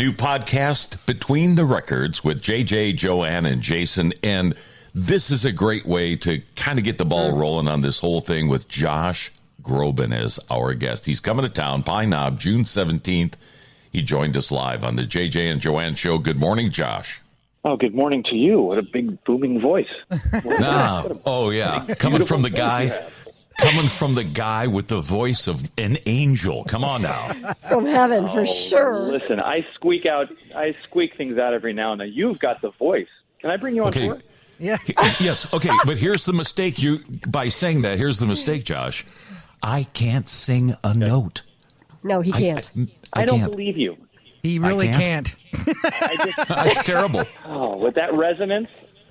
new podcast, Between the Records, with JJ, JoAnne, and Jason. And this is a great way to kind of get the ball rolling on this whole thing with Josh Groban as our guest. He's coming to town, Pine Knob, June 17th. He joined us live on the JJ and JoAnne show. Good morning, Josh. Oh, good morning to you. What a big booming voice. Oh, yeah. Coming from the guy with the voice of an angel. Come on now. From heaven, for sure. Listen, I squeak things out every now and then. You've got the voice. Can I bring you on board? Yeah. Yes. Okay. But here's the mistake. By saying that, here's the mistake, Josh. I can't sing a note. No, he can't. I don't believe you. He really can't. That's terrible. Oh, with that resonance,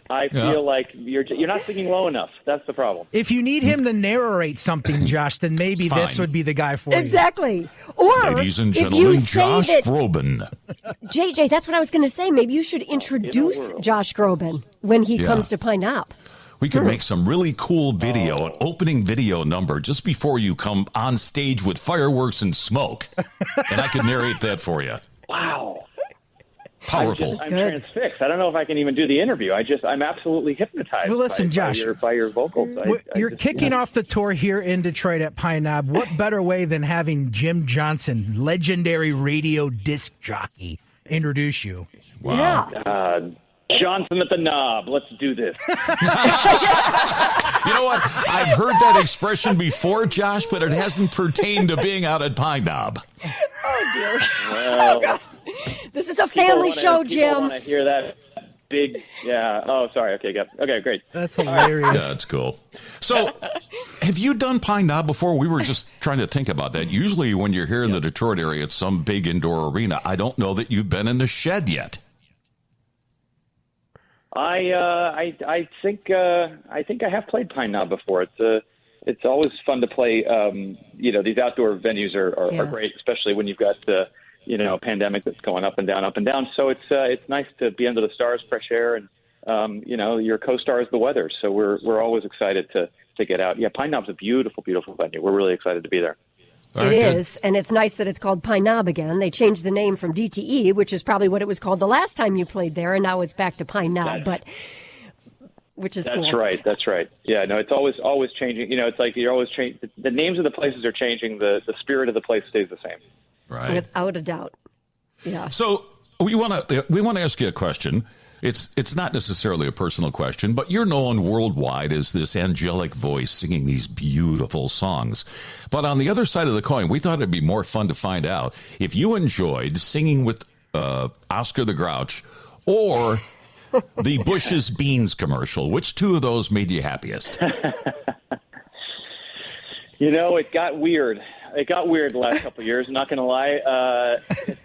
I feel like you're not singing low enough. That's the problem. If you need him to narrate something, Josh, then maybe this would be the guy for you. Exactly. Or ladies and gentlemen, Josh Groban. JJ, that's what I was going to say. Maybe you should introduce Josh Groban when he comes to Pine Knob. We could make some really cool video, an opening video number, just before you come on stage with fireworks and smoke. And I could narrate that for you. Wow. Powerful. I'm transfixed. I don't know if I can even do the interview. I'm absolutely hypnotized. Well, listen, Josh, by your vocals. You're kicking off the tour here in Detroit at Pine Knob. What better way than having Jim Johnson, legendary radio disc jockey, introduce you? Wow. Yeah. Johnson at the knob. Let's do this. You know what? I've heard that expression before, Josh, but it hasn't pertained to being out at Pine Knob. Oh, dear. Well, this is a family show, Jim. I want to hear that big, Oh, sorry. Okay, okay, great. That's hilarious. Yeah, that's cool. So, have you done Pine Knob before? We were just trying to think about that. Usually when you're here in the Detroit area, it's some big indoor arena. I don't know that you've been in the Shed yet. I think I have played Pine Knob before. It's always fun to play. These outdoor venues are great, especially when you've got a pandemic that's going up and down. So it's nice to be under the stars, fresh air, and your co-star is the weather. So we're always excited to get out. Yeah, Pine Knob's a beautiful, beautiful venue. We're really excited to be there. It is, and it's nice that it's called Pine Knob again. They changed the name from DTE, which is probably what it was called the last time you played there, and now it's back to Pine Knob, which is cool. That's right. Yeah, no, it's always changing. It's like you're always changing. The names of the places are changing. The spirit of the place stays the same. Right. Without a doubt. Yeah. So we want to ask you a question. It's not necessarily a personal question, but you're known worldwide as this angelic voice singing these beautiful songs. But on the other side of the coin, we thought it'd be more fun to find out if you enjoyed singing with Oscar the Grouch or the Bush's Beans commercial. Which two of those made you happiest? It got weird. It got weird the last couple of years. I'm not going to lie.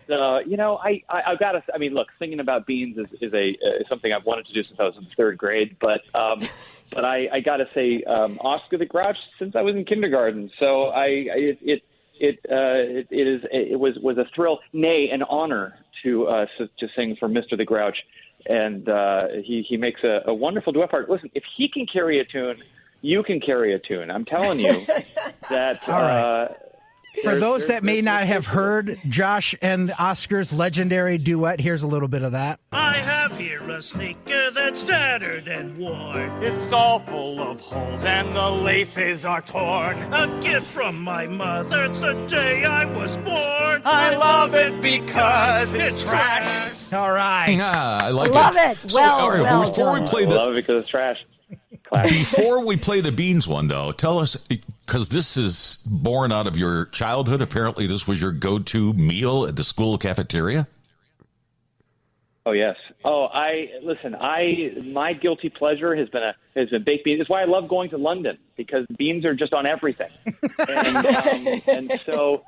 I've got to. I mean, look, singing about beans is something I've wanted to do since I was in third grade. But I got to say, Oscar the Grouch since I was in kindergarten. So it was a thrill, nay, an honor to sing for Mr. the Grouch, and he makes a wonderful duet part. Listen, if he can carry a tune, you can carry a tune. I'm telling you that. All right. For those that may not have heard Josh and Oscar's legendary duet, here's a little bit of that. I have here a sneaker that's tattered and worn. It's all full of holes and the laces are torn. A gift from my mother the day I was born. I love it because it's trash. All right. I like it. Love it. Well well before done. we play Love it because it's trash. Before we play the Beans one, though, tell us, because this is born out of your childhood. Apparently, this was your go-to meal at the school cafeteria. Oh yes. Oh, my guilty pleasure has been baked beans. It's why I love going to London, because beans are just on everything. And so,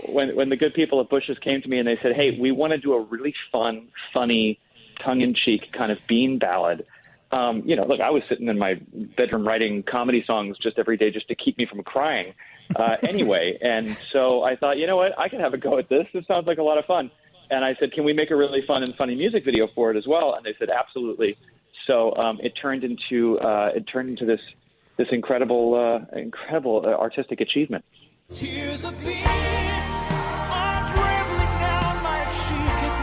when the good people at Bush's came to me and they said, "Hey, we want to do a really fun, funny, tongue-in-cheek kind of bean ballad." Look, I was sitting in my bedroom writing comedy songs just every day just to keep me from crying anyway. And so I thought, you know what, I can have a go at this. This sounds like a lot of fun. And I said, can we make a really fun and funny music video for it as well? And they said, absolutely. So it turned into this incredible artistic achievement. Tears of beans are dribbling down my cheek.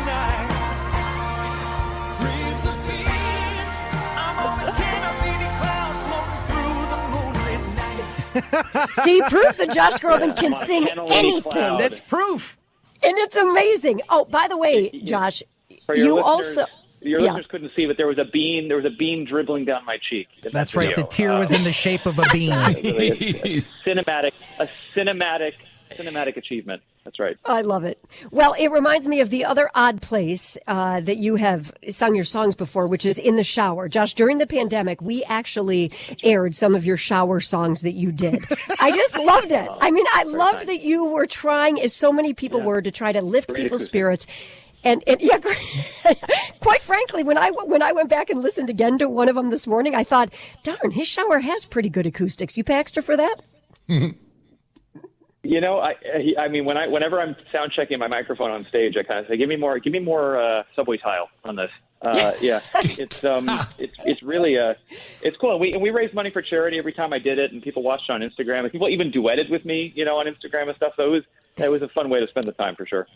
See, proof that Josh Groban can sing anything. Cloud. That's proof. And it's amazing. Oh, by the way, Josh, For your you listeners, also... Your Yeah. listeners couldn't see, but there was a bean. There was a bean dribbling down my cheek. in that That's right. video. The tear was in the shape of a bean. Really a cinematic achievement. That's right. I love it. Well, it reminds me of the other odd place that you have sung your songs before, which is in the shower. Josh, during the pandemic, we actually aired some of your shower songs that you did. I just loved it. I mean, I loved that you were trying, as so many people were, to try to lift Great people's acoustic. spirits. And yeah, quite frankly, when I went back and listened again to one of them this morning, I thought, darn, his shower has pretty good acoustics. You pay extra for that? You know, I mean, whenever I'm sound checking my microphone on stage, I kind of say, give me more subway tile on this. Yeah, it's really it's cool. And we raised money for charity every time I did it, and people watched it on Instagram. And people even duetted with me, you know, on Instagram and stuff. So it was a fun way to spend the time for sure.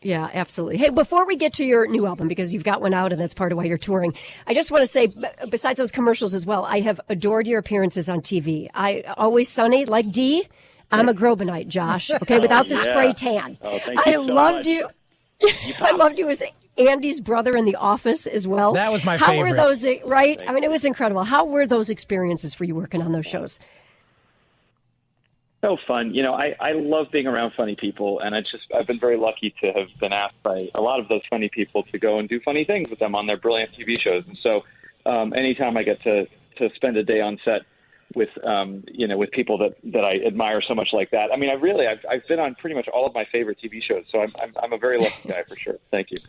Yeah, absolutely. Hey, before we get to your new album, because you've got one out and that's part of why you're touring, I just want to say, besides those commercials as well, I have adored your appearances on TV. I Always Sunny, like Dee. I'm a Grobanite, Josh. Okay, without the spray tan. Oh, thank you so loved much. you. I loved you as Andy's brother in The Office as well. That was my How favorite. were those? Right? I mean, it was incredible. How were those experiences for you working on those shows? So fun. You know, I love being around funny people, and I've been very lucky to have been asked by a lot of those funny people to go and do funny things with them on their brilliant TV shows. And so anytime I get to spend a day on set with, with people that I admire so much like that. I mean, I've been on pretty much all of my favorite TV shows, so I'm a very lucky guy for sure. Thank you.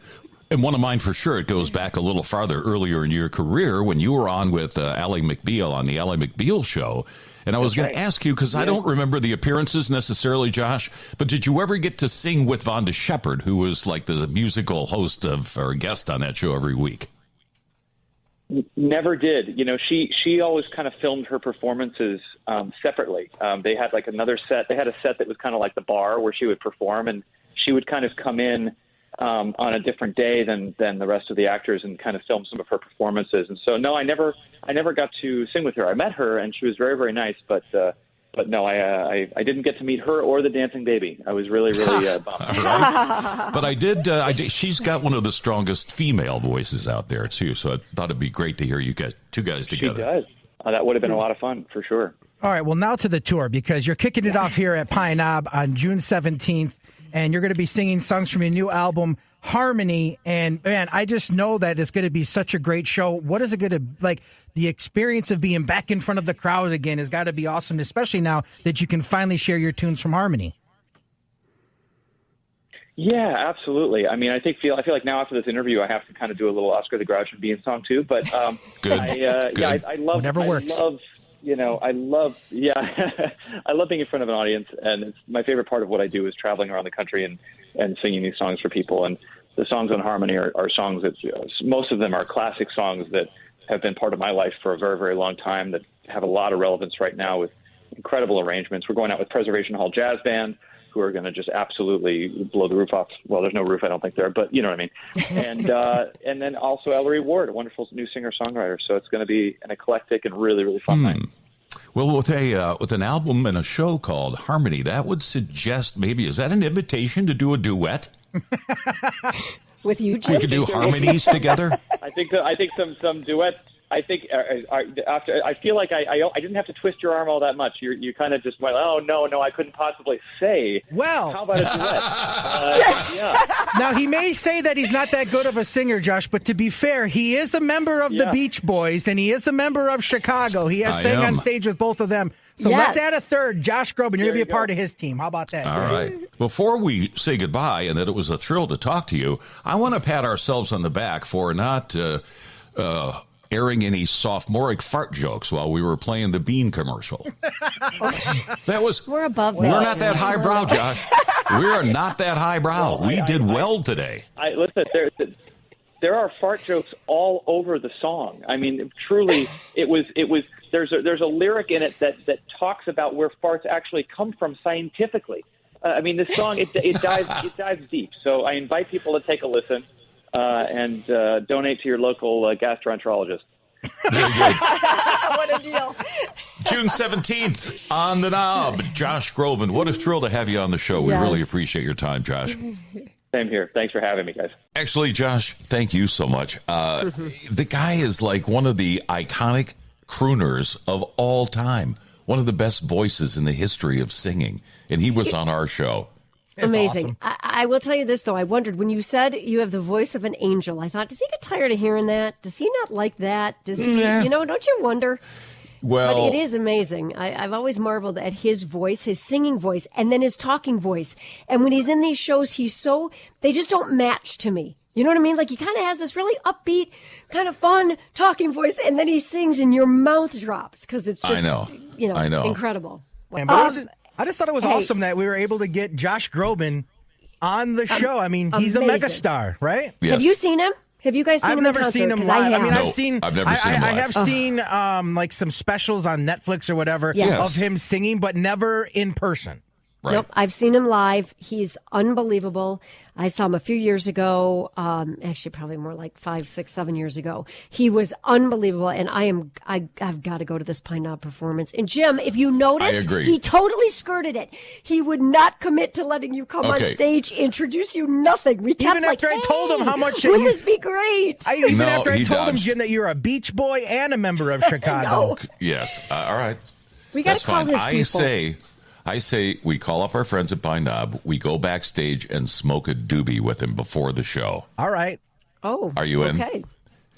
And one of mine for sure, it goes back a little farther earlier in your career when you were on with Ally McBeal on the Ally McBeal Show. And I was going to ask you, because I don't remember the appearances necessarily, Josh, but did you ever get to sing with Vonda Shepard, who was like the musical host or guest on that show every week? Never did. You know, she always kind of filmed her performances separately. They had like another set. They had a set that was kind of like the bar where she would perform, and she would kind of come in on a different day than the rest of the actors and kind of film some of her performances. And so, no, I never got to sing with her. I met her, and she was very, very nice, but no, I didn't get to meet her or the dancing baby. I was really, really bummed. Right. But I did. She's got one of the strongest female voices out there too. So I thought it'd be great to hear you guys, two guys together. She does. That would have been a lot of fun for sure. All right, well, now to the tour, because you're kicking it off here at Pine Knob on June 17th, and you're going to be singing songs from your new album, Harmony. And, man, I just know that it's going to be such a great show. What is it going to, like, the experience of being back in front of the crowd again has got to be awesome, especially now that you can finally share your tunes from Harmony. Yeah, absolutely. I mean, I feel like now after this interview, I have to kind of do a little Oscar the Grouch and Bean song too. But Good. I love Whatever works. I love being in front of an audience, and it's my favorite part of what I do is traveling around the country and singing these songs for people. And the songs on Harmony are songs that most of them are classic songs that have been part of my life for a very, very long time that have a lot of relevance right now with incredible arrangements. We're going out with Preservation Hall Jazz Band, who are going to just absolutely blow the roof off. Well, there's no roof, I don't think there, but you know what I mean. And then also Ellery Ward, a wonderful new singer-songwriter. So it's going to be an eclectic and really, really fun night. Well, with an album and a show called Harmony, that would suggest maybe, is that an invitation to do a duet? With you, Jim? We could do harmonies together. I think some duets. I think after I feel like I didn't have to twist your arm all that much. You kind of just went, oh no, I couldn't possibly say. Well, how about a duet? Yeah. Now, he may say that he's not that good of a singer, Josh, but to be fair, he is a member of the Beach Boys, and he is a member of Chicago. He has sang on stage with both of them. So let's add a third, Josh Groban. You're going to be a part of his team. How about that? All right. Before we say goodbye, and that it was a thrill to talk to you, I want to pat ourselves on the back for not airing any sophomoric fart jokes while we were playing the Bean commercial. That was We're above that. We're not that highbrow, Josh. We are not that highbrow. We did well today. Listen, there are fart jokes all over the song. I mean, truly, it was. There's a lyric in it that talks about where farts actually come from scientifically. I mean, this song it dives deep. So I invite people to take a listen and donate to your local gastroenterologist. Very good. What a deal. June 17th on the Knob. Josh Groban, what a thrill to have you on the show. We Yes. really appreciate your time, Josh. Same here. Thanks for having me, guys. Actually, Josh, thank you so much. The guy is like one of the iconic crooners of all time, one of the best voices in the history of singing, and he was on our show. Amazing. Awesome. I will tell you this, though. I wondered when you said you have the voice of an angel, I thought, does he get tired of hearing that? Does he not like that? Does he, don't you wonder? Well, But it is amazing. I've always marveled at his voice, his singing voice, and then his talking voice. And when he's in these shows, they just don't match to me. You know what I mean? Like he kind of has this really upbeat, kind of fun talking voice, and then he sings and your mouth drops because it's just, I know. incredible. And, but I just thought it was awesome that we were able to get Josh Groban on the show. I mean, he's a amazing. megastar, right? Yes. Have you seen him? Have you guys seen him in I've never concert? seen him 'Cause live. I mean, No, I've seen. I've never seen him I live. have seen like some specials on Netflix or whatever Yes. of him singing, but never in person. Right. Nope, I've seen him live. He's unbelievable. I saw him a few years ago, actually probably more like 5, 6, 7 years ago. He was unbelievable, and I've got to go to this Pine Knob performance. And Jim, if you noticed, I agree. he totally skirted it. He would not commit to letting you come on Okay. stage, introduce you, nothing. We kept Even after I told him how much wouldn't this be great? Even No, after I he told him, dodged. Jim, that you're a Beach Boy and a member of Chicago. Yes. All right. We got That's to call fine. his people. I say we call up our friends at Pine Knob, we go backstage and smoke a doobie with him before the show. All right. Oh, Are you in? Okay.